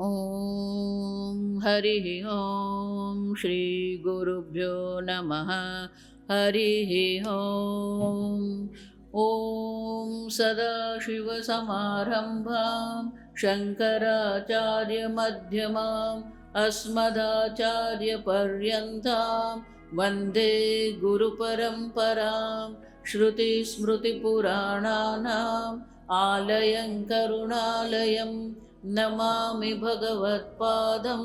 ॐ हरिः ॐ श्री गुरुभ्यो नमः। हरिः ॐ। ॐ सदाशिवसमारम्भां शङ्कराचार्यमध्यमाम् अस्मदाचार्यपर्यन्तां वन्दे गुरुपरम्परां। श्रुतिस्मृतिपुराणानाम् आलयं करुणालयं नमामि भगवत्पादं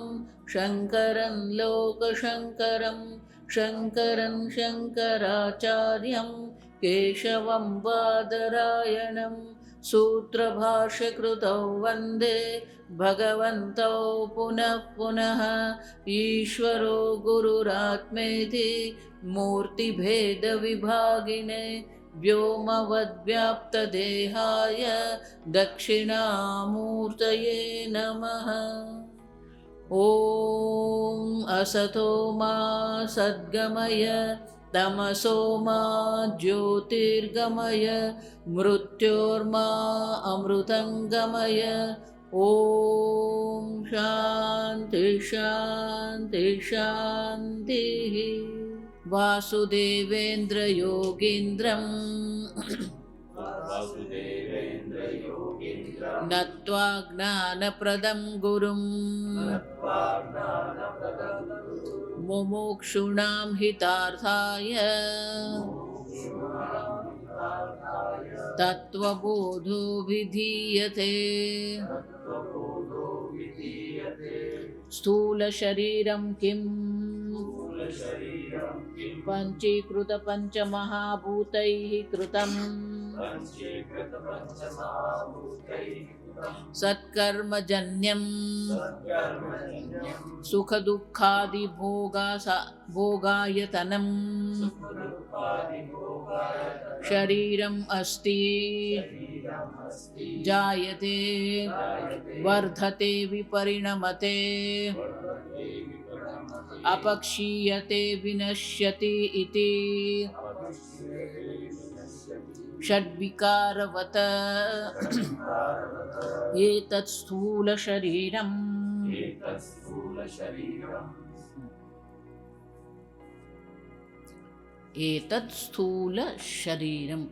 शङ्करं लोकशङ्करं। शङ्करं शङ्कराचार्यं केशवं बादरायणं सूत्रभाष्यकृतौ वन्दे भगवन्तौ पुनः पुनः। ईश्वरो गुरुरात्मेति मूर्तिभेदविभागिने व्योमवद्व्याप्तदेहाय दक्षिणामूर्तये नमः। ॐ असतो मा सद्गमय तमसो मा ज्योतिर्गमय मृत्योर्मा अमृतङ्गमय। ॐ शान्ति शान्ति शान्तिः। वासुदेवेन्द्र योगीन्द्रं नत्वा ज्ञानप्रदं गुरुं मुमुक्षूणां हितार्थाय तत्त्वबोधो विधीयते। स्थूलशरीरं किम् पञ्चीकृत पञ्चमहाभूतैः कृतं सत्कर्मजन्यं सुखदुःखादिभोगायतनं शरीरम् अस्ति। जायते वर्धते विपरिणमते अपक्षीयते विनश्यति इति षड्विकारवत् एतत् स्थूलशरीरम्। एतत् स्थूलशरीरम्।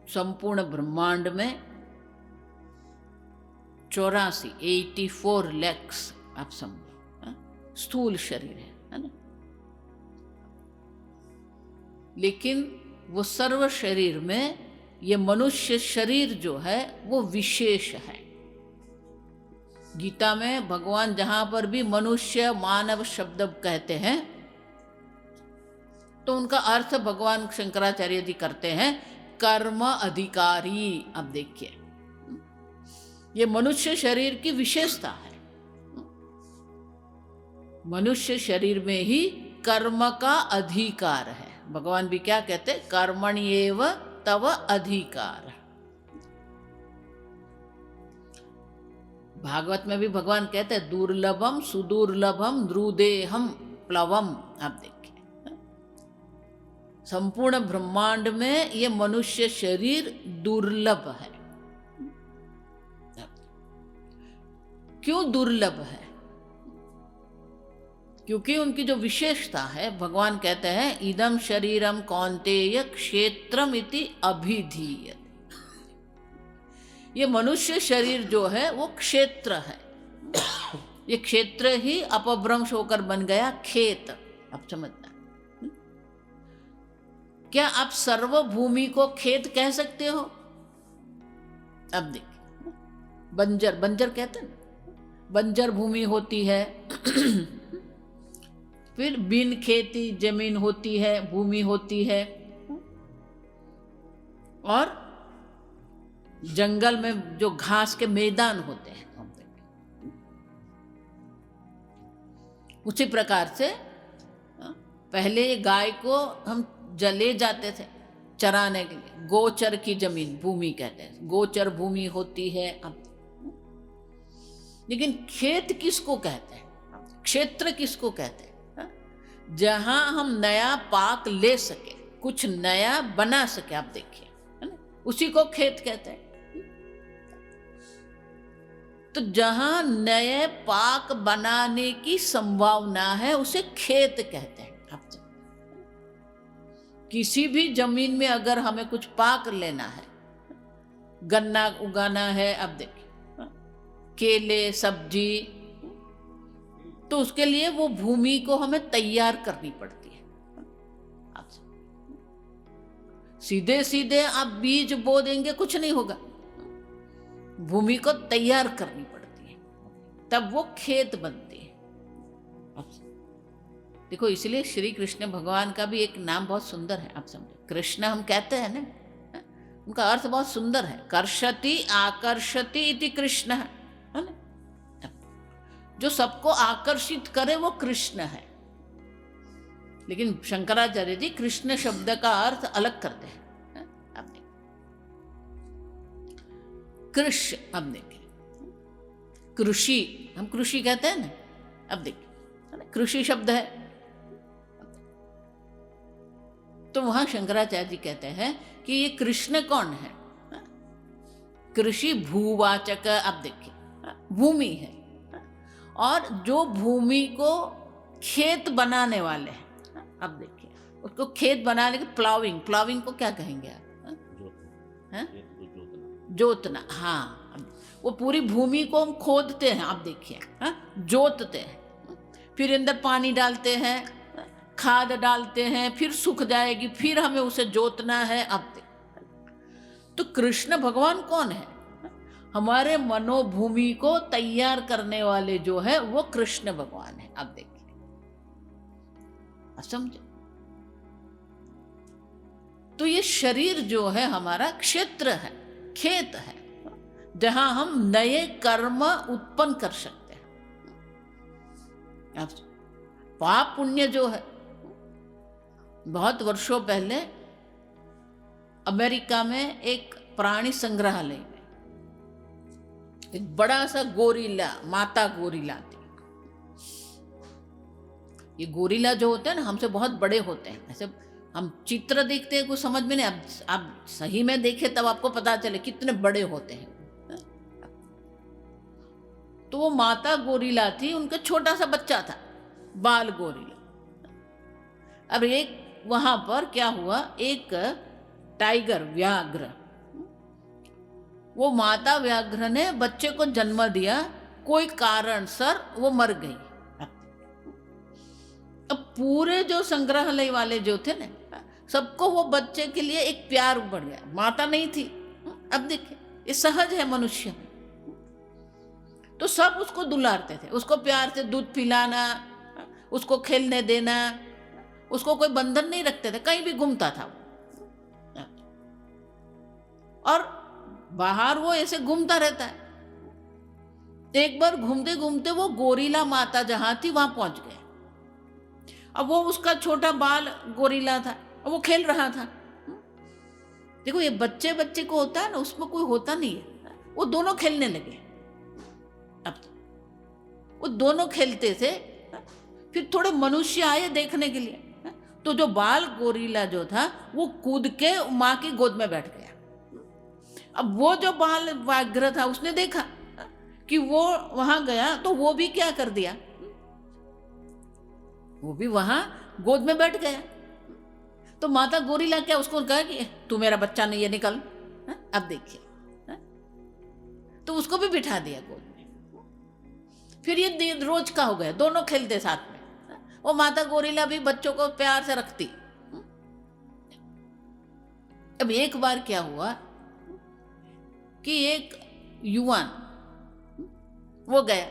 संपूर्ण ब्रह्मांड में 84 लैक्स आप समझो स्थूल शरीर है ना। लेकिन वो सर्व शरीर में ये मनुष्य शरीर जो है वो विशेष है। गीता में भगवान जहां पर भी मनुष्य मानव शब्द कहते हैं तो उनका अर्थ भगवान शंकराचार्य जी करते हैं कर्म अधिकारी। अब देखिए ये मनुष्य शरीर की विशेषता है। मनुष्य शरीर में ही कर्म का अधिकार है। भगवान भी क्या कहते हैं, कर्मण्येव तव अधिकार। भागवत में भी भगवान कहते हैं दुर्लभम सुदुर्लभम द्रुदेहम प्लवम। आप देखिए संपूर्ण ब्रह्मांड में ये मनुष्य शरीर दुर्लभ है। क्यों दुर्लभ है? क्योंकि उनकी जो विशेषता है, भगवान कहते हैं इदम शरीरम कौन्तेय क्षेत्रम इति अभिधीयते। ये मनुष्य शरीर जो है वो क्षेत्र है। ये क्षेत्र ही अपभ्रंश होकर बन गया खेत। आप समझना, क्या आप सर्वभूमि को खेत कह सकते हो? अब देखिए बंजर, बंजर कहते हैं, बंजर भूमि होती है। फिर बिन खेती जमीन होती है, भूमि होती है। और जंगल में जो घास के मैदान होते हैं, उसी प्रकार से पहले गाय को हम ले जाते थे चराने के लिए। गोचर की जमीन भूमि कहते हैं, गोचर भूमि होती है। लेकिन खेत किसको कहते हैं, क्षेत्र किसको कहते हैं? जहां हम नया पाक ले सके, कुछ नया बना सके। आप देखिए है ना, उसी को खेत कहते हैं। तो जहां नए पाक बनाने की संभावना है उसे खेत कहते हैं। आप किसी भी जमीन में अगर हमें कुछ पाक लेना है, गन्ना उगाना है, अब देखिए केले, सब्जी, तो उसके लिए वो भूमि को हमें तैयार करनी पड़ती है। सीधे सीधे आप बीज बो देंगे कुछ नहीं होगा, भूमि को तैयार करनी पड़ती है, तब वो खेत बनती है। देखो इसलिए श्री कृष्ण भगवान का भी एक नाम बहुत सुंदर है, आप समझो। कृष्ण हम कहते हैं ना, उनका अर्थ बहुत सुंदर है, कर्षति आकर्षति इति कृष्ण है ना। जो सबको आकर्षित करे वो कृष्ण है। लेकिन शंकराचार्य जी कृष्ण शब्द का अर्थ अलग करते हैं। अब कृष्ण, अब देखिए कृषि, हम कृषि कहते हैं ना, अब देखिए कृषि शब्द है, तो वहां शंकराचार्य जी कहते हैं कि ये कृष्ण कौन है? कृषि भूवाचक, अब देखिए भूमि है, और जो भूमि को खेत बनाने वाले हैं। अब देखिए उसको खेत बनाने के प्लाविंग, प्लाविंग को क्या कहेंगे आप? जोतना। हाँ, वो पूरी भूमि को हम खोदते हैं, आप देखिए जोतते हैं, फिर अंदर पानी डालते हैं, खाद डालते हैं, फिर सूख जाएगी, फिर हमें उसे जोतना है। अब तो कृष्ण भगवान कौन है? हमारे मनोभूमि को तैयार करने वाले जो है वो कृष्ण भगवान है। अब देखिए, समझे? तो ये शरीर जो है हमारा क्षेत्र है, खेत है, जहां हम नए कर्म उत्पन्न कर सकते हैं। पाप पुण्य जो है, बहुत वर्षों पहले अमेरिका में एक प्राणी संग्रहालय में एक बड़ा सा गोरिल्ला, माता गोरिल्ला थी। ये गोरिल्ला जो होते हैं ना, हमसे बहुत बड़े होते हैं। ऐसे हम चित्र देखते हैं, कुछ समझ में नहीं, आप सही में देखें तब आपको पता चले कितने बड़े होते हैं। तो वो माता गोरिल्ला थी, उनका छोटा सा बच्चा था, बाल गोरिल्ला। अब एक वहां पर क्या हुआ, एक टाइगर, व्याघ्र, वो माता व्याघ्र ने बच्चे को जन्म दिया, कोई कारण सर वो मर गई। अब पूरे जो संग्रहालय वाले जो थे ना, सबको वो बच्चे के लिए एक प्यार बढ़ गया, माता नहीं थी। अब देखिए ये सहज है मनुष्य में, तो सब उसको दुलारते थे, उसको प्यार से दूध पिलाना, उसको खेलने देना, उसको कोई बंधन नहीं रखते थे, कहीं भी घूमता था वो। और बाहर वो ऐसे घूमता रहता है। एक बार घूमते घूमते वो गोरिल्ला माता जहां थी वहां पहुंच गए। अब वो उसका छोटा बाल गोरिल्ला था, वो खेल रहा था। देखो ये बच्चे बच्चे को होता है ना, उसमें कोई होता नहीं है, वो दोनों खेलने लगे। अब वो दोनों खेलते थे, फिर थोड़े मनुष्य आए देखने के लिए, तो जो बाल गोरिल्ला जो था वो कूद के माँ की गोद में बैठ गया। अब वो जो बाल व्याघ्र था उसने देखा कि वो वहां गया, तो वो भी क्या कर दिया, वो भी वहां गोद में बैठ गया। तो माता गोरिल्ला क्या उसको कहा कि तू मेरा बच्चा नहीं है, निकल। अब देखिए, तो उसको भी बिठा दिया गोद में। फिर ये रोज का हो गया, दोनों खेलते साथ में। वो माता गोरिल्ला भी बच्चों को प्यार से रखती। अब एक बार क्या हुआ कि एक युवान वो गया,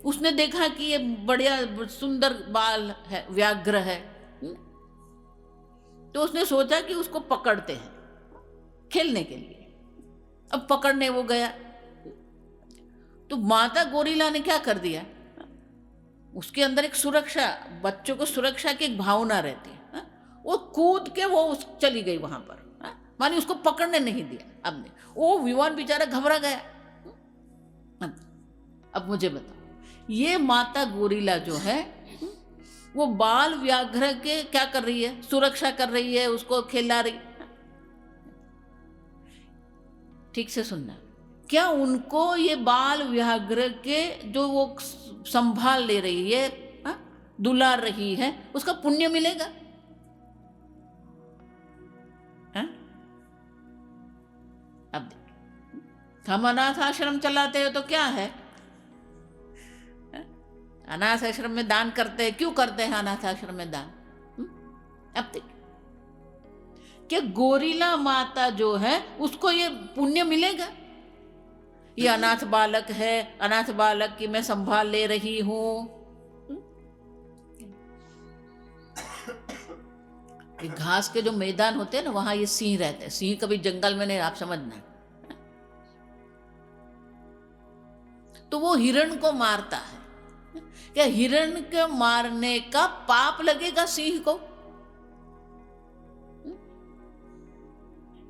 उसने देखा कि ये बढ़िया सुंदर बाल है, व्याघ्र है, तो उसने सोचा कि उसको पकड़ते हैं खेलने के लिए। अब पकड़ने वो गया, तो माता गोरिल्ला ने क्या कर दिया, उसके अंदर एक सुरक्षा, बच्चों को सुरक्षा की एक भावना रहती है, वो कूद के वो चली गई वहां पर, मानी उसको पकड़ने नहीं दिया। अब वो विवान बेचारा घबरा गया। अब मुझे बताओ, ये माता गोरिल्ला जो है वो बाल व्याघ्र के क्या कर रही है, सुरक्षा कर रही है, उसको खिला रही। ठीक से सुनना, क्या उनको ये बाल व्याघ्र के जो वो संभाल ले रही है, दुलार रही है, उसका पुण्य मिलेगा? अब हम अनाथ आश्रम चलाते हैं तो क्या है, अनाथ आश्रम में दान करते हैं, क्यों करते हैं अनाथ आश्रम में दान? अब देखिए, क्या गोरिला माता जो है उसको ये पुण्य मिलेगा? ये अनाथ बालक है, अनाथ बालक की मैं संभाल ले रही हूं। ये घास के जो मैदान होते हैं ना, वहां ये सिंह रहते हैं। सिंह कभी जंगल में नहीं, आप समझना। तो वो हिरण को मारता है, क्या हिरण के मारने का पाप लगेगा सिंह को?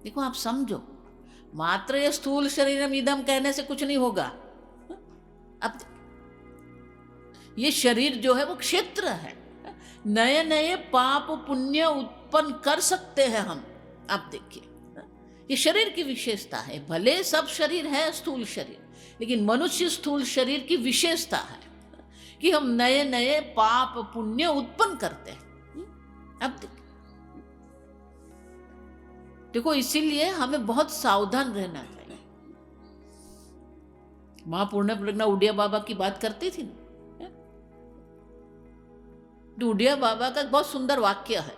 देखो, आप समझो, मात्र ये स्थूल शरीरम इदम कहने से कुछ नहीं होगा। अब ये शरीर जो है वो क्षेत्र है, नए नए पाप पुण्य उत्पन्न कर सकते हैं हम। आप देखिए, ये शरीर की विशेषता है। भले सब शरीर है स्थूल शरीर, लेकिन मनुष्य स्थूल शरीर की विशेषता है कि हम नए नए पाप पुण्य उत्पन्न करते हैं। अब देखो, इसीलिए हमें बहुत सावधान रहना चाहिए। मां पूर्ण प्रज्ञा उडिया बाबा की बात करती थी ना, तो उडिया बाबा का बहुत सुंदर वाक्य है,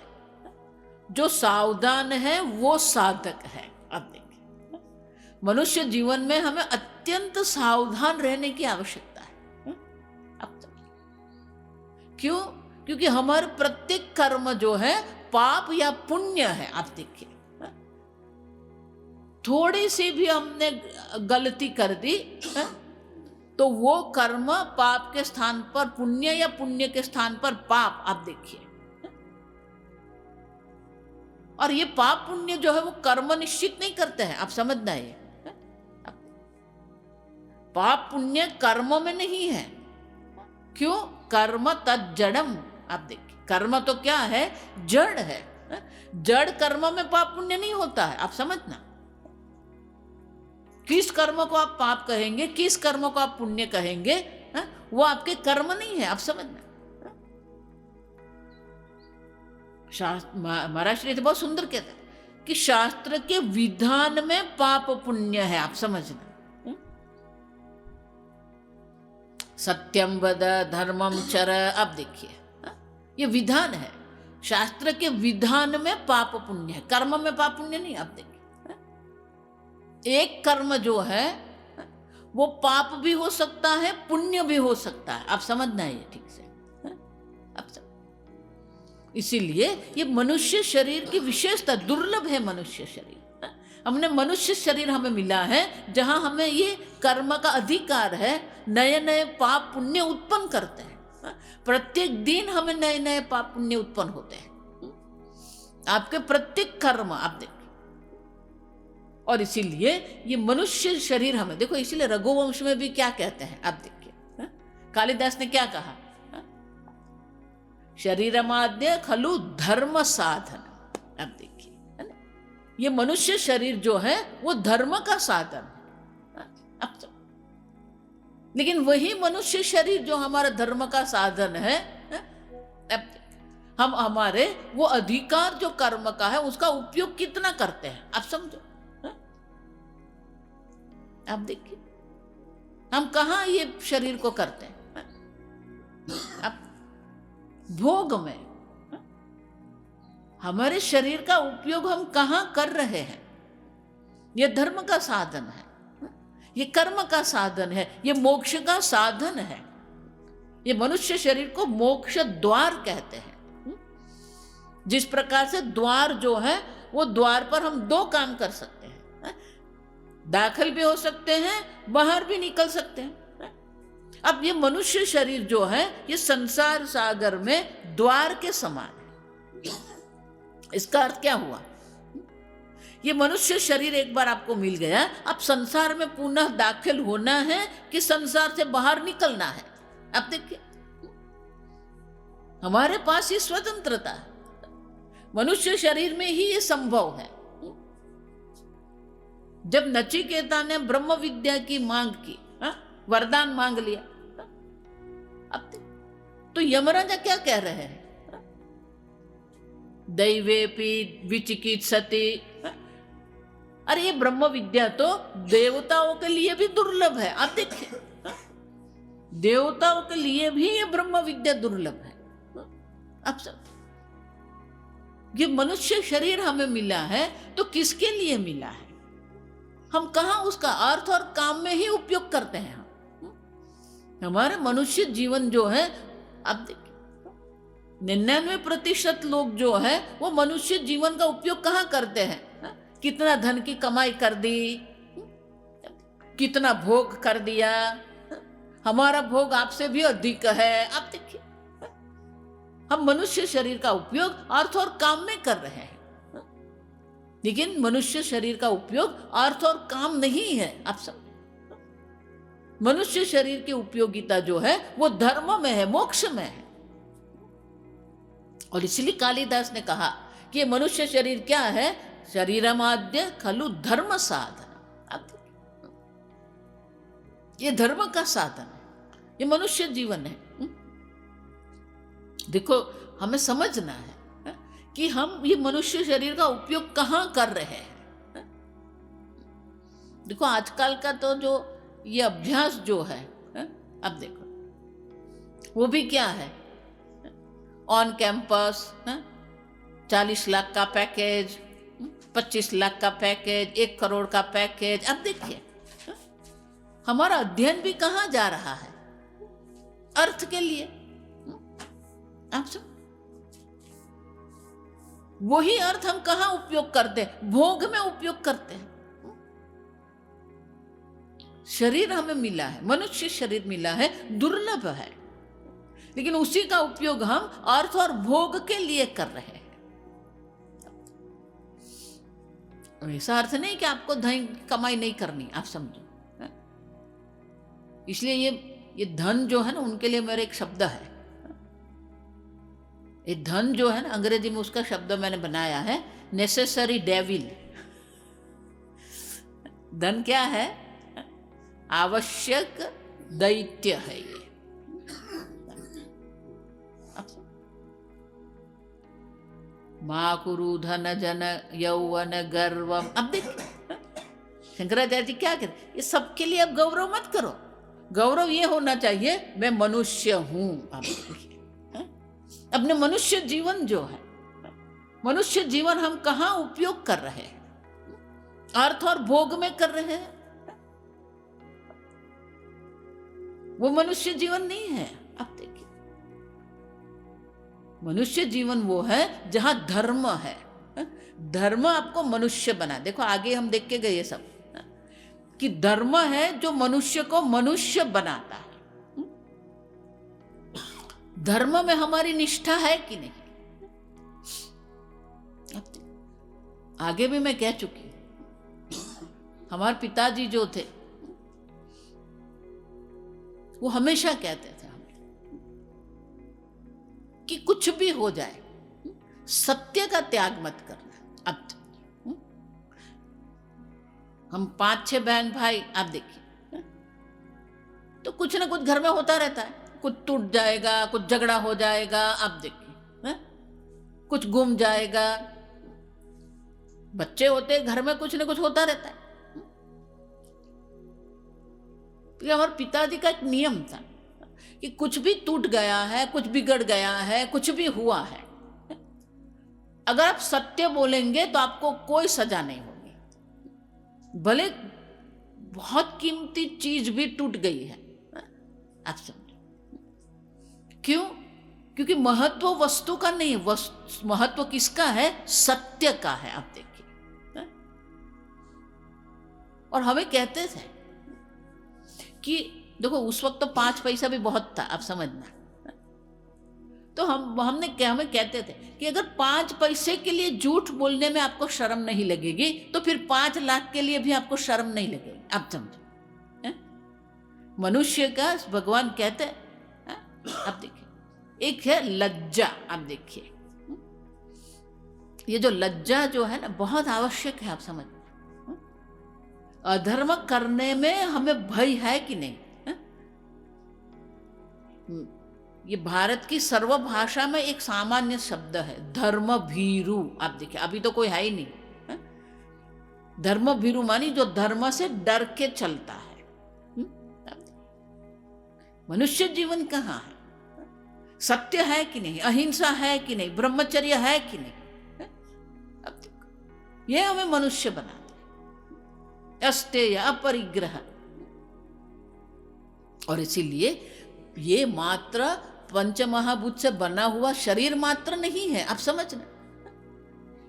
जो सावधान है वो साधक है। अब देखिए, मनुष्य जीवन में हमें अत्यंत सावधान रहने की आवश्यकता है। अब क्यों? क्योंकि हमारे प्रत्येक कर्म जो है पाप या पुण्य है। आप देखिए, थोड़ी सी भी हमने गलती कर दी तो वो कर्म पाप के स्थान पर पुण्य या पुण्य के स्थान पर पाप। आप देखिए, और ये पाप पुण्य जो है वो कर्म निश्चित नहीं करते हैं। आप समझना, ये पाप पुण्य कर्म में नहीं है। क्यों? कर्म तज्जड़म। आप देखिए, कर्म तो क्या है? जड़ है। जड़ कर्म में पाप पुण्य नहीं होता है। आप समझना, किस कर्म को आप पाप कहेंगे, किस कर्म को आप पुण्य कहेंगे, वो आपके कर्म नहीं है। आप समझना, महाराज श्री बहुत सुंदर कहते हैं कि शास्त्र के विधान में पाप पुण्य है। आप समझना, सत्यम वद धर्मम चर। अब देखिए, ये विधान है, शास्त्र के विधान में पाप पुण्य है, कर्म में पाप पुण्य नहीं। आप देखिए, एक कर्म जो है वो पाप भी हो सकता है, पुण्य भी हो सकता है। आप समझना है ये ठीक से। अब इसीलिए ये मनुष्य शरीर की विशेषता, दुर्लभ है मनुष्य शरीर। हमने मनुष्य शरीर हमें मिला है जहां हमें ये कर्म का अधिकार है, नए नए पाप पुण्य उत्पन्न करते हैं। प्रत्येक दिन हमें नए नए पाप पुण्य उत्पन्न होते हैं, आपके प्रत्येक कर्म। आप देखिए, और इसीलिए ये मनुष्य शरीर हमें, देखो इसीलिए रघुवंश में भी क्या कहते हैं। आप देखिए, कालिदास ने क्या कहा, शरीरमाद्य खलु धर्म साधन। अब देखिए, है ना, ये मनुष्य शरीर जो है वो धर्म का साधन है। अब लेकिन वही मनुष्य शरीर जो हमारा धर्म का साधन है, अब हम हमारे वो अधिकार जो कर्म का है उसका उपयोग कितना करते हैं। आप समझो, आप देखिए, हम कहाँ ये शरीर को करते हैं? अब भोग में हमारे शरीर का उपयोग हम कहाँ कर रहे हैं? ये धर्म का साधन है, ये कर्म का साधन है, ये मोक्ष का साधन है। ये मनुष्य शरीर को मोक्ष द्वार कहते हैं। जिस प्रकार से द्वार जो है वो द्वार पर हम दो काम कर सकते हैं, दाखिल भी हो सकते हैं, बाहर भी निकल सकते हैं। अब ये मनुष्य शरीर जो है ये संसार सागर में द्वार के समान है। इसका अर्थ क्या हुआ? ये मनुष्य शरीर एक बार आपको मिल गया, अब संसार में पुनः दाखिल होना है कि संसार से बाहर निकलना है। अब देखिए, हमारे पास ये स्वतंत्रता है, मनुष्य शरीर में ही ये संभव है। जब नचिकेता ने ब्रह्म विद्या की मांग की, वरदान मांग लिया, अब तो यमराजा क्या कह रहे हैं? दैवेपि विचिकित्सति। अरे ये ब्रह्म विद्या तो देवताओं के लिए भी दुर्लभ है। आप देखिए, देवताओं के लिए भी ये ब्रह्म विद्या दुर्लभ है। अब सब ये मनुष्य शरीर हमें मिला है तो किसके लिए मिला है? हम कहाँ उसका अर्थ और काम में ही उपयोग करते हैं। हमारे मनुष्य जीवन जो है, अब देखिए 99% लोग जो है वो मनुष्य जीवन का उपयोग कहाँ करते हैं? कितना धन की कमाई कर दी, कितना भोग कर दिया, हमारा भोग आपसे भी अधिक है। आप देखिए, हम मनुष्य शरीर का उपयोग अर्थ और काम में कर रहे हैं, लेकिन मनुष्य शरीर का उपयोग अर्थ और काम नहीं है। आप सब मनुष्य शरीर की उपयोगिता जो है वो धर्म में है, मोक्ष में है। और इसलिए कालिदास ने कहा कि ये मनुष्य शरीर क्या है? शरीरमाद्य खलु धर्म साधन। ये धर्म का साधन है, ये मनुष्य जीवन है। देखो, हमें समझना है कि हम ये मनुष्य शरीर का उपयोग कहाँ कर रहे हैं। देखो, आजकल का तो जो ये अभ्यास जो है, अब देखो वो भी क्या है? ऑन कैंपस 40 लाख का पैकेज, 25 लाख का पैकेज, 1 करोड़ का पैकेज। अब देखिए, हमारा अध्ययन भी कहाँ जा रहा है? अर्थ के लिए। आप सब वही अर्थ हम कहाँ उपयोग करते हैं? भोग में उपयोग करते हैं। शरीर हमें मिला है, मनुष्य शरीर मिला है, दुर्लभ है, लेकिन उसी का उपयोग हम अर्थ और भोग के लिए कर रहे हैं। ऐसा अर्थ नहीं कि आपको धन कमाई नहीं करनी, आप समझो। इसलिए ये धन जो है ना, उनके लिए मेरा एक शब्द है। ये धन जो है ना, अंग्रेजी में उसका शब्द मैंने बनाया है नेसेसरी डेविल। धन क्या है? आवश्यक दैत्य है ये। माकुरु धन जन यौवन गर्वम। अब देखिए शंकराचार्य जी क्या कहते, ये सबके लिए अब गौरव मत करो। गौरव ये होना चाहिए मैं मनुष्य हूं। अब देखिए, अपने मनुष्य जीवन जो है, मनुष्य जीवन हम कहाँ उपयोग कर रहे हैं? अर्थ और भोग में कर रहे हैं। वो मनुष्य जीवन नहीं है। अब देखिए, मनुष्य जीवन वो है जहां धर्म है। धर्म आपको मनुष्य बना। देखो आगे हम देख के गए ये सब कि धर्म है जो मनुष्य को मनुष्य बनाता है। धर्म में हमारी निष्ठा है कि नहीं? आगे भी मैं कह चुकी हूं, हमारे पिताजी जो थे वो हमेशा कहते थे हमें कि कुछ भी हो जाए सत्य का त्याग मत करना। अब हम 5-6 बहन भाई, आप देखिए, तो कुछ ना कुछ घर में होता रहता है। कुछ टूट जाएगा, कुछ झगड़ा हो जाएगा, आप देखिए, कुछ गुम जाएगा। बच्चे होते घर में कुछ ना कुछ होता रहता है। तो हमारे पिताजी का एक नियम था कि कुछ भी टूट गया है, कुछ बिगड़ गया है, कुछ भी हुआ है, अगर आप सत्य बोलेंगे तो आपको कोई सजा नहीं होगी। भले बहुत कीमती चीज भी टूट गई है, आप समझो। क्यों? क्योंकि महत्व वस्तु का नहीं, महत्व किसका है? सत्य का है। आप देखिए, और हमें कहते थे कि देखो उस वक्त तो 5 पैसा भी बहुत था, आप समझना। तो हमें कहते थे कि अगर 5 पैसे के लिए झूठ बोलने में आपको शर्म नहीं लगेगी तो फिर 5 लाख के लिए भी आपको शर्म नहीं लगेगी। आप समझो, मनुष्य का भगवान कहते हैं। आप देखिए, एक है लज्जा। आप देखिए, ये जो लज्जा जो है ना, बहुत आवश्यक है। आप समझ, अधर्म करने में हमें भय है कि नहीं? है? ये भारत की सर्व भाषा में एक सामान्य शब्द है, धर्म भीरु। आप देखिए, अभी तो कोई है ही नहीं। है? धर्म भीरु मानी जो धर्म से डर के चलता है। मनुष्य जीवन कहाँ है? सत्य है कि नहीं? अहिंसा है कि नहीं? ब्रह्मचर्य है कि नहीं? अब देखो, ये हमें मनुष्य बनाते हैं, अस्तेय अपरिग्रह। और इसीलिए ये मात्र पंचमहाभूत से बना हुआ शरीर मात्र नहीं है, आप समझना।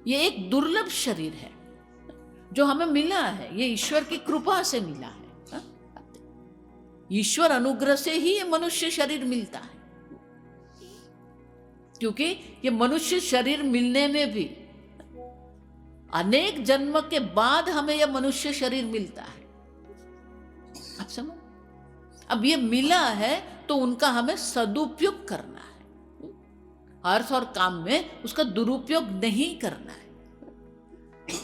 ये एक दुर्लभ शरीर है जो हमें मिला है, ये ईश्वर की कृपा से मिला है। ईश्वर अनुग्रह से ही ये मनुष्य शरीर मिलता है, क्योंकि ये मनुष्य शरीर मिलने में भी अनेक जन्म के बाद हमें यह मनुष्य शरीर मिलता है। आप समझ, अब ये मिला है तो उनका हमें सदुपयोग करना है, अर्थ और काम में उसका दुरुपयोग नहीं करना है।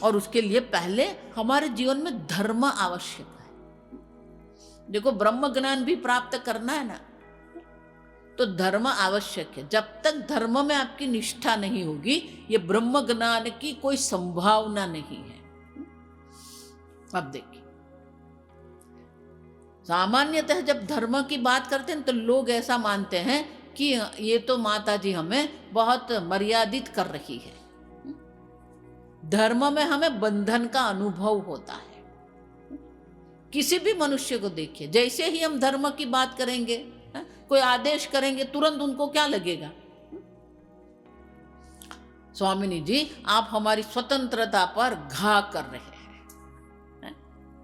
और उसके लिए पहले हमारे जीवन में धर्म आवश्यक है। देखो, ब्रह्म ज्ञान भी प्राप्त करना है ना, तो धर्म आवश्यक है। जब तक धर्म में आपकी निष्ठा नहीं होगी, ये ब्रह्म ज्ञान की कोई संभावना नहीं है। अब देखिए, सामान्यतः जब धर्म की बात करते हैं तो लोग ऐसा मानते हैं कि ये तो माता जी हमें बहुत मर्यादित कर रही है। धर्म में हमें बंधन का अनुभव होता है। किसी भी मनुष्य को देखिए, जैसे ही हम धर्म की बात करेंगे, कोई आदेश करेंगे, तुरंत उनको क्या लगेगा? स्वामिनी जी, आप हमारी स्वतंत्रता पर घा कर रहे हैं।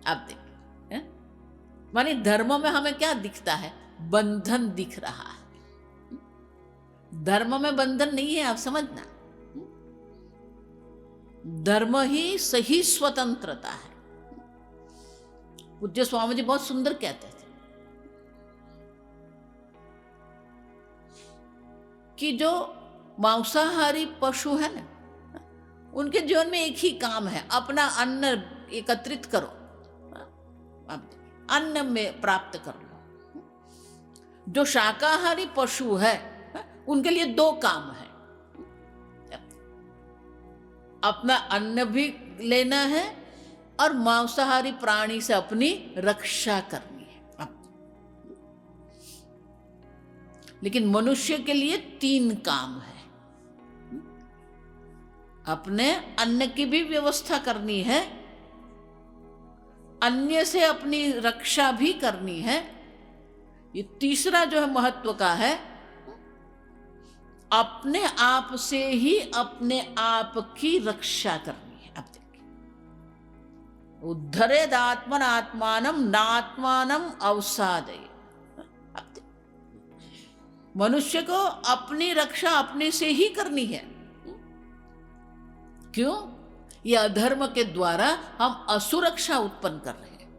आप देखिए, मानी धर्म में हमें क्या दिखता है? बंधन दिख रहा है। धर्म में बंधन नहीं है, आप समझना। धर्म ही सही स्वतंत्रता है। पूज्य स्वामी जी बहुत सुंदर कहते थे कि जो मांसाहारी पशु है ना, उनके जीवन में एक ही काम है, अपना अन्न एकत्रित करो, अन्न में प्राप्त कर लो। जो शाकाहारी पशु है, उनके लिए दो काम है, अपना अन्न भी लेना है और मांसाहारी प्राणी से अपनी रक्षा करनी है। लेकिन मनुष्य के लिए तीन काम है। अपने अन्न की भी व्यवस्था करनी है, अन्य से अपनी रक्षा भी करनी है। ये तीसरा जो है महत्व का है, अपने आप से ही अपने आप की रक्षा करनी है। अब देखिए, उद्धरेद आत्मन आत्मानम नात्मानम अवसादय। मनुष्य को अपनी रक्षा अपने से ही करनी है। क्यों? यह अधर्म के द्वारा हम असुरक्षा उत्पन्न कर रहे हैं।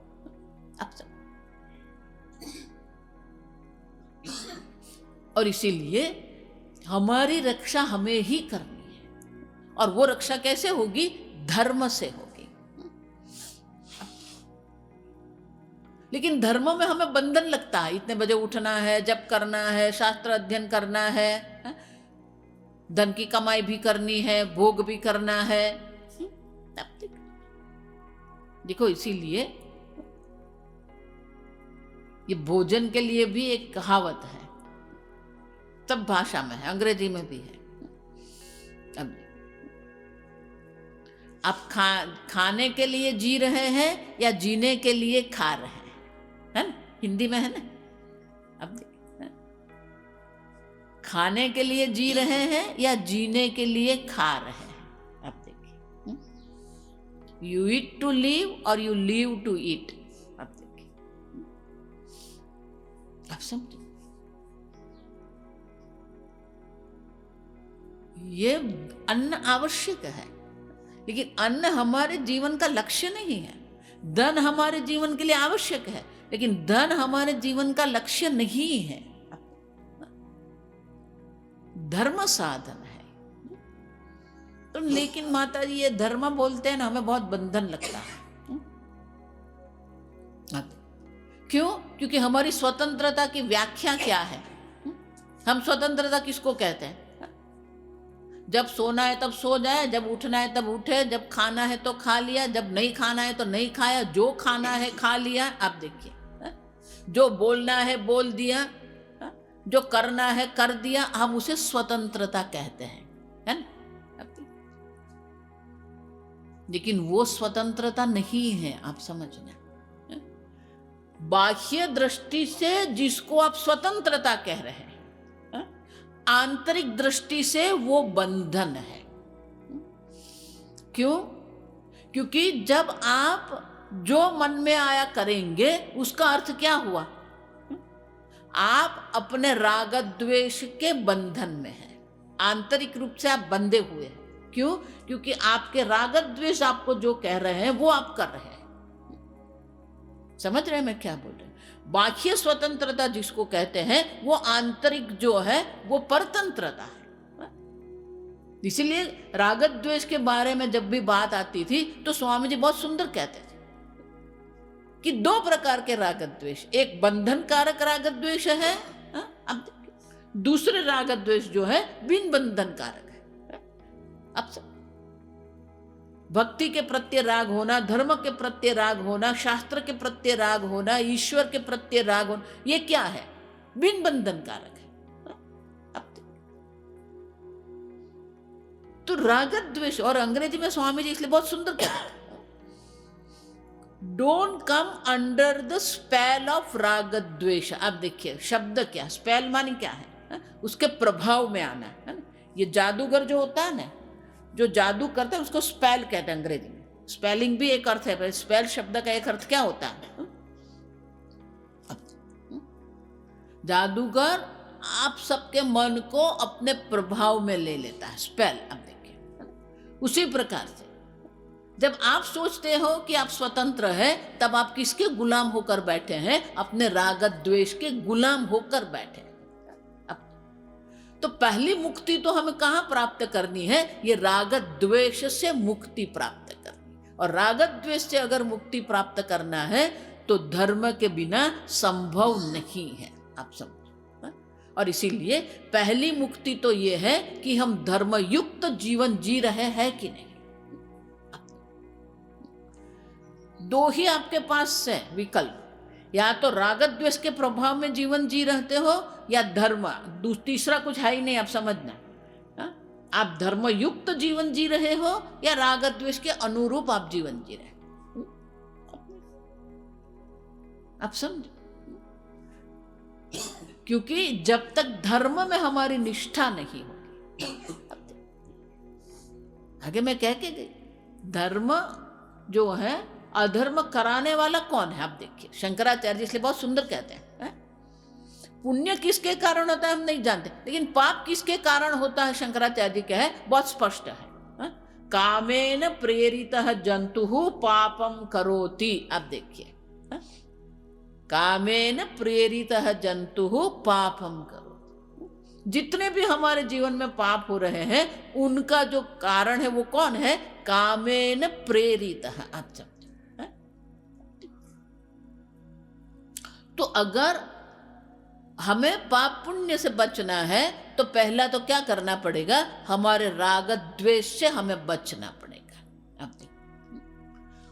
और इसीलिए हमारी रक्षा हमें ही करनी है। और वो रक्षा कैसे होगी? धर्म से होगी। लेकिन धर्म में हमें बंधन लगता है, इतने बजे उठना है, जप करना है, शास्त्र अध्ययन करना है, धन की कमाई भी करनी है, भोग भी करना है। देखो, इसीलिए ये भोजन के लिए भी एक कहावत है, सब भाषा में है, अंग्रेजी में भी है। अब आप खाने के लिए जी रहे हैं या जीने के लिए खा रहे हैं, है ना? हिंदी में है ना। अब खाने के लिए जी रहे हैं या जीने के लिए खा रहे हैं। अब देखिए, यू ईट टू लिव और यू लिव टू ईट। अब देखिए, आप समझे, ये अन्न आवश्यक है, लेकिन अन्न हमारे जीवन का लक्ष्य नहीं है। धन हमारे जीवन के लिए आवश्यक है, लेकिन धन हमारे जीवन का लक्ष्य नहीं है। धर्म साधन है। तो लेकिन माता जी, ये धर्म बोलते हैं ना, हमें बहुत बंधन लगता है। क्यों? क्योंकि हमारी स्वतंत्रता की व्याख्या क्या है? हम स्वतंत्रता किसको कहते हैं? जब सोना है तब सो जाए, जब उठना है तब उठे, जब खाना है तो खा लिया, जब नहीं खाना है तो नहीं खाया, जो खाना है खा लिया। आप देखिए, जो बोलना है बोल दिया, जो करना है कर दिया, हम उसे स्वतंत्रता कहते हैं, है ना? लेकिन वो स्वतंत्रता नहीं है, आप समझना। बाह्य दृष्टि से जिसको आप स्वतंत्रता कह रहे हैं, आंतरिक दृष्टि से वो बंधन है। क्यों? क्योंकि जब आप जो मन में आया करेंगे, उसका अर्थ क्या हुआ? आप अपने राग द्वेष के बंधन में हैं, आंतरिक रूप से आप बंधे हुए हैं। क्यों? क्योंकि आपके राग द्वेष आपको जो कह रहे हैं वो आप कर रहे हैं। समझ रहे हैं मैं क्या बोल रहा हूं? बाह्य स्वतंत्रता जिसको कहते हैं, वो आंतरिक जो है वो परतंत्रता है। इसलिए राग द्वेष के बारे में जब भी बात आती थी तो स्वामी जी बहुत सुंदर कहते थे कि दो प्रकार के राग द्वेष, एक बंधन कारक राग द्वेष है, अब दूसरे राग द्वेष जो है बिन बंधन कारक है। अब सब भक्ति के प्रत्ये राग होना, धर्म के प्रत्ये राग होना, शास्त्र के प्रत्ये राग होना, ईश्वर के प्रत्ये राग होना, ये क्या है? बिन बंधन कारक है। तो राग द्वेष, और अंग्रेजी में स्वामी जी इसलिए बहुत सुंदर कहते हैं, don't come under the spell of राग द्वेष। आप देखिए शब्द क्या, स्पेल मानी क्या है? उसके प्रभाव में आना है ना। ये जादूगर जो होता है ना, जो जादू करता है, उसको स्पेल कहते हैं अंग्रेजी में। स्पेलिंग भी एक अर्थ है, पर स्पेल शब्द का एक अर्थ क्या होता है? जादूगर आप सबके मन को अपने प्रभाव में ले लेता है, स्पेल। अब देखिए उसी प्रकार से जब आप सोचते हो कि आप स्वतंत्र हैं, तब आप किसके गुलाम होकर बैठे हैं? अपने राग द्वेष के गुलाम होकर बैठे। तो पहली मुक्ति तो हमें कहां प्राप्त करनी है? ये राग द्वेष से मुक्ति प्राप्त करनी। और राग द्वेष से अगर मुक्ति प्राप्त करना है तो धर्म के बिना संभव नहीं है, आप समझो। और इसीलिए पहली मुक्ति तो ये है कि हम धर्मयुक्त जीवन जी रहे हैं कि नहीं। दो ही आपके पास है विकल्प, या तो राग द्वेष के प्रभाव में जीवन जी रहते हो, या धर्म, तीसरा कुछ है ही नहीं, आप समझना। आप धर्मयुक्त जीवन जी रहे हो या राग द्वेष के अनुरूप आप जीवन जी रहे, आप समझो। क्योंकि जब तक धर्म में हमारी निष्ठा नहीं होगी, आगे मैं कह के गई, धर्म जो है, अधर्म कराने वाला कौन है? आप देखिए शंकराचार्य जी इसलिए बहुत सुंदर कहते हैं, पुण्य किसके कारण होता है हम नहीं जानते, लेकिन पाप किसके कारण होता है शंकराचार्य जी का है बहुत स्पष्ट है। कामेन प्रेरितः जंतुः पापम करोति। आप देखिए, कामेन प्रेरितः जंतुः पापम करोति। जितने भी हमारे जीवन में पाप हो रहे हैं, उनका जो कारण है वो कौन है? कामेन प्रेरितः। आप समझे? तो अगर हमें पाप पुण्य से बचना है तो पहला तो क्या करना पड़ेगा? हमारे राग द्वेष से हमें बचना पड़ेगा।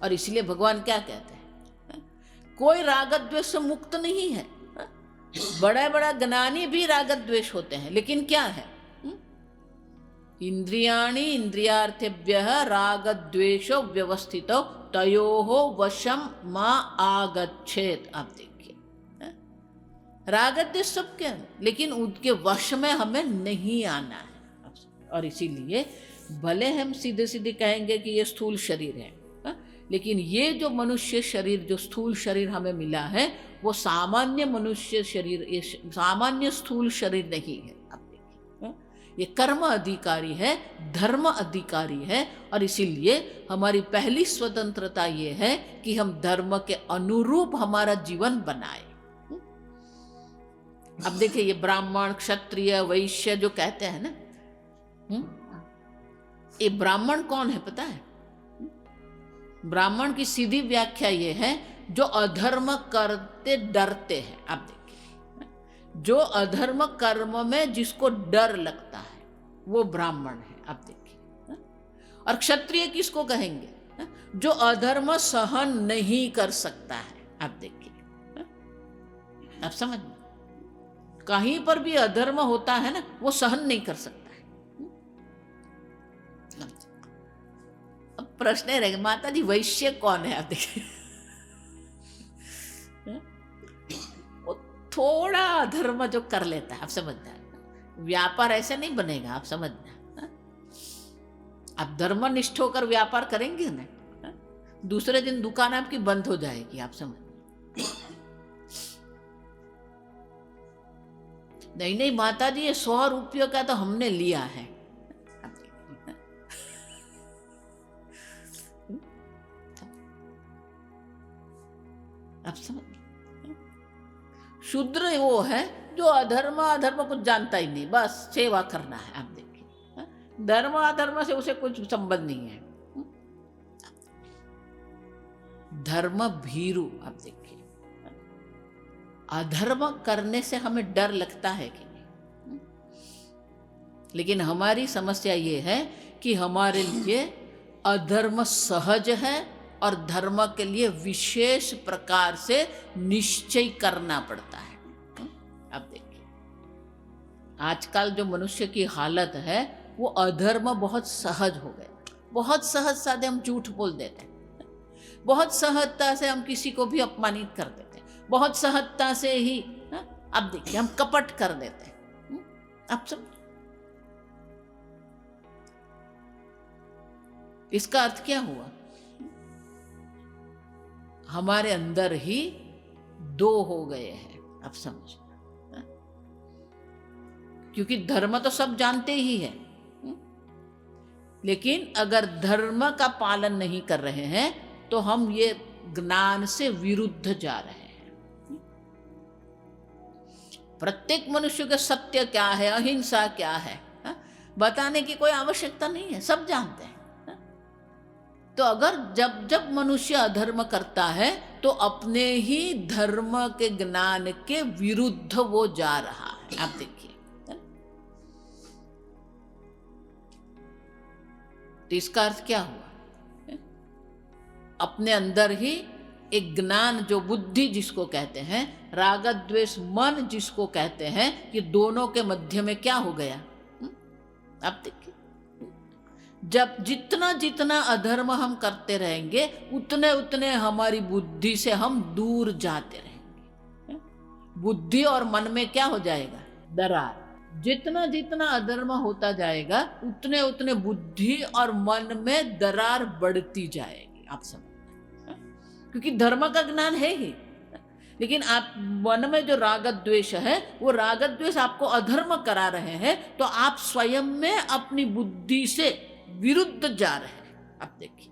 और इसलिए भगवान क्या कहते हैं? कोई राग द्वेष से मुक्त नहीं है। बड़ा बड़ा ज्ञानी भी राग द्वेष होते हैं, लेकिन क्या है? इंद्रियाणि इंद्रियार्थेभ्यः राग द्वेषो व्यवस्थितो तयोः वशम मा आगच्छेत। आप देखिए, राग द्वेष सबके, लेकिन उनके वश में हमें नहीं आना है। और इसीलिए भले हम सीधे सीधे कहेंगे कि ये स्थूल शरीर है, लेकिन ये जो मनुष्य शरीर, जो स्थूल शरीर हमें मिला है, वो सामान्य मनुष्य शरीर, ये सामान्य स्थूल शरीर नहीं है। आप देखिए, ये कर्म अधिकारी है, धर्म अधिकारी है। और इसीलिए हमारी पहली स्वतंत्रता ये है कि हम धर्म के अनुरूप हमारा जीवन बनाए। अब देखिए, ये ब्राह्मण, क्षत्रिय, वैश्य जो कहते हैं ना, ये ब्राह्मण कौन है पता है? ब्राह्मण की सीधी व्याख्या ये है, जो अधर्म करते डरते हैं। आप देखिए, जो अधर्म कर्म में जिसको डर लगता है वो ब्राह्मण है। आप देखिए, और क्षत्रिय किसको कहेंगे? जो अधर्म सहन नहीं कर सकता है। आप देखिए, आप समझ, कहीं पर भी अधर्म होता है ना, वो सहन नहीं कर सकता है। अब प्रश्न रहेगा, माता जी वैश्य कौन है? आप देखिए, वो थोड़ा अधर्म जो कर लेता है, आप समझना, व्यापार ऐसे नहीं बनेगा। आप समझना, आप धर्मनिष्ठ होकर व्यापार करेंगे ना, दूसरे दिन दुकान आपकी बंद हो जाएगी। आप समझ, नहीं नहीं माता जी ये 100 रुपयों का तो हमने लिया है। आप समझ, शूद्र वो है जो अधर्म कुछ जानता ही नहीं, बस सेवा करना है। आप देखिए, धर्म अधर्म से उसे कुछ संबंध नहीं है। धर्म भीरु, आप देखिए, अधर्म करने से हमें डर लगता है कि नहीं? लेकिन हमारी समस्या ये है कि हमारे लिए अधर्म सहज है और धर्म के लिए विशेष प्रकार से निश्चय करना पड़ता है। आप देखिए, आजकल जो मनुष्य की हालत है वो अधर्म बहुत सहज हो गए। बहुत सहज साधे हम झूठ बोल देते हैं, बहुत सहजता से हम किसी को भी अपमानित कर देते हैं, बहुत सहजता से ही आप देखिए हम कपट कर देते हैं। आप सब, इसका अर्थ क्या हुआ? हमारे अंदर ही दो हो गए हैं। आप समझना, क्योंकि धर्म तो सब जानते ही है, लेकिन अगर धर्म का पालन नहीं कर रहे हैं तो हम ये ज्ञान से विरुद्ध जा रहे हैं। प्रत्येक मनुष्य का सत्य क्या है, अहिंसा क्या है, बताने की कोई आवश्यकता नहीं है, सब जानते हैं। तो अगर जब जब मनुष्य अधर्म करता है तो अपने ही धर्म के ज्ञान के विरुद्ध वो जा रहा है। आप देखिए, तो इसका अर्थ क्या हुआ? अपने अंदर ही एक ज्ञान, जो बुद्धि जिसको कहते हैं, राग द्वेष मन जिसको कहते हैं, ये दोनों के मध्य में क्या हो गया? आप देखिए, जब जितना जितना अधर्म हम करते रहेंगे उतने उतने हमारी बुद्धि से हम दूर जाते रहेंगे। बुद्धि और मन में क्या हो जाएगा? दरार। जितना जितना अधर्म होता जाएगा उतने उतने बुद्धि और मन में दरार बढ़ती जाएगी। आप समझ, क्योंकि धर्म का ज्ञान है ही, लेकिन आप मन में जो राग द्वेष है, वो राग द्वेष आपको अधर्म करा रहे हैं, तो आप स्वयं में अपनी बुद्धि से विरुद्ध जा रहे हैं। आप देखिए,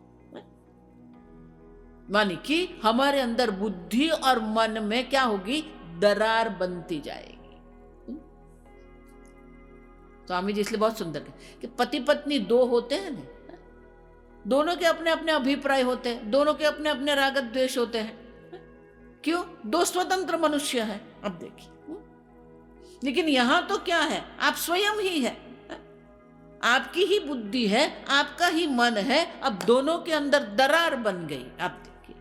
मानी कि हमारे अंदर बुद्धि और मन में क्या होगी? दरार बनती जाएगी। स्वामी जी इसलिए बहुत सुंदर है कि पति पत्नी दो होते हैं ना, दोनों के अपने अपने अभिप्राय होते हैं, दोनों के अपने अपने राग द्वेष होते हैं। क्यों? दो स्वतंत्र मनुष्य है। अब देखिए, लेकिन यहां तो क्या है? आप स्वयं ही है, आपकी ही बुद्धि है, आपका ही मन है। अब दोनों के अंदर दरार बन गई। आप देखिए,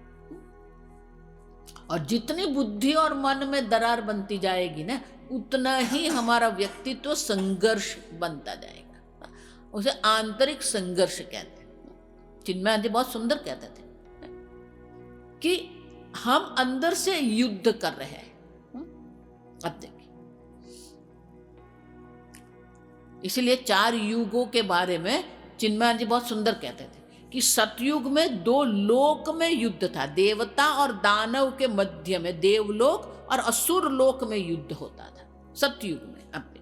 और जितनी बुद्धि और मन में दरार बनती जाएगी ना, उतना ही हमारा व्यक्तित्व संघर्ष बनता जाएगा। उसे आंतरिक संघर्ष कहते हैं। चिन्मय जी बहुत सुंदर कहते थे कि हम अंदर से युद्ध कर रहे हैं। अब देखिए, इसलिए 4 युगों के बारे में चिन्मय जी बहुत सुंदर कहते थे कि सतयुग में 2 लोक में युद्ध था, देवता और दानव के मध्य में, देवलोक और असुर लोक में युद्ध होता था सतयुग में। अब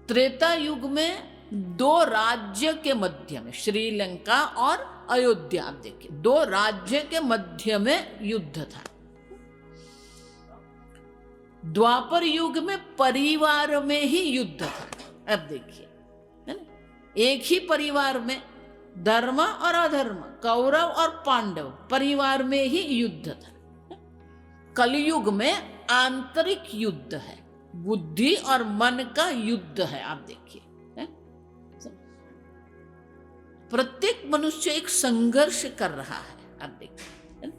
त्रेता युग में 2 राज्य के मध्य में, श्रीलंका और अयोध्या, आप देखिए 2 राज्य के मध्य में युद्ध था। द्वापर युग में परिवार में ही युद्ध था। अब देखिए, है ना, एक ही परिवार में धर्म और अधर्म, कौरव और पांडव परिवार में ही युद्ध था। कलयुग में आंतरिक युद्ध है, बुद्धि और मन का युद्ध है। आप देखिए, प्रत्येक मनुष्य एक संघर्ष कर रहा है। आप देखिए,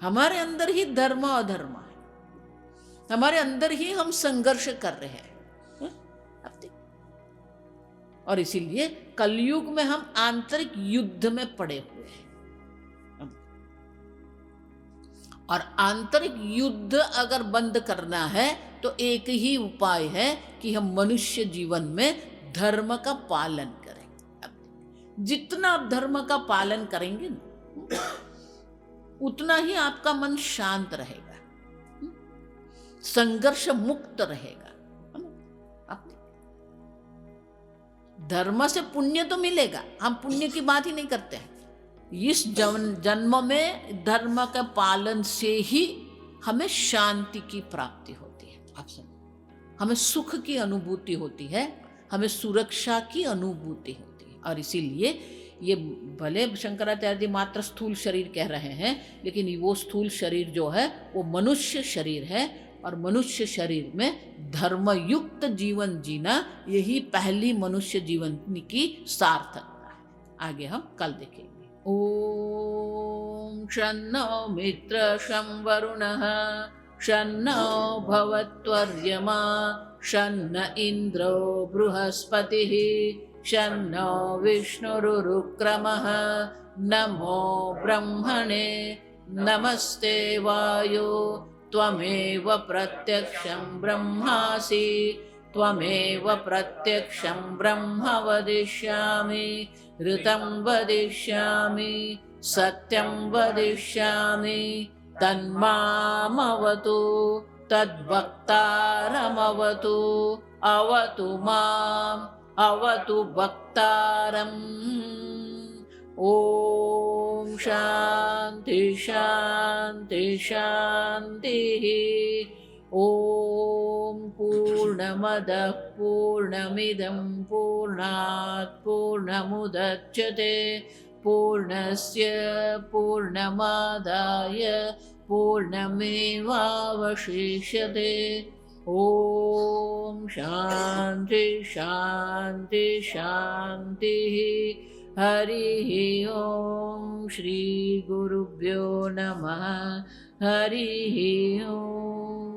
हमारे अंदर ही धर्म और अधर्म है, हमारे अंदर ही हम संघर्ष कर रहे हैं। आप देखिए, और इसीलिए कलयुग में हम आंतरिक युद्ध में पड़े हुए हैं। और आंतरिक युद्ध अगर बंद करना है तो एक ही उपाय है कि हम मनुष्य जीवन में धर्म का पालन करें। जितना आप धर्म का पालन करेंगे उतना ही आपका मन शांत रहेगा, संघर्ष मुक्त रहेगा। धर्म से पुण्य तो मिलेगा, हम पुण्य की बात ही नहीं करते हैं। इस जन्म में धर्म के पालन से ही हमें शांति की प्राप्ति होती है। आप समझो, हमें सुख की अनुभूति होती है, हमें सुरक्षा की अनुभूति होती है। और इसीलिए ये भले शंकराचार्य जी मात्र स्थूल शरीर कह रहे हैं, लेकिन वो स्थूल शरीर जो है वो मनुष्य शरीर है, और मनुष्य शरीर में धर्मयुक्त जीवन जीना यही पहली मनुष्य जीवन की सार्थकता है। आगे हम कल देखेंगे। ओम शन्नो मित्र शं वरुणः शन्नो भवत्वर्यमा शन्न इंद्रो बृहस्पतिः शन्नो विष्णुरुक्रमः नमो ब्रह्मणे नमस्ते वायो त्वमेव प्रत्यक्षं ब्रह्मासि त्वमेव प्रत्यक्षं ब्रह्म वदिष्यामि ऋतं वदिष्यामि सत्यं वदिष्यामि तन्मामवतु तद्भक्तारमवतु अवतु माम् अवतु भक्तारम्। ओम शांति शांति शांति। ओम पूर्णमदः पूर्णमिदं पूर्णात् पूर्णमुदच्यते पूर्णस्य पूर्णमादाय पूर्णमेवावशिष्यते। ओम शांति शांति शांति। हरि ओम श्री गुरुभ्यो नमः। हरि ओम।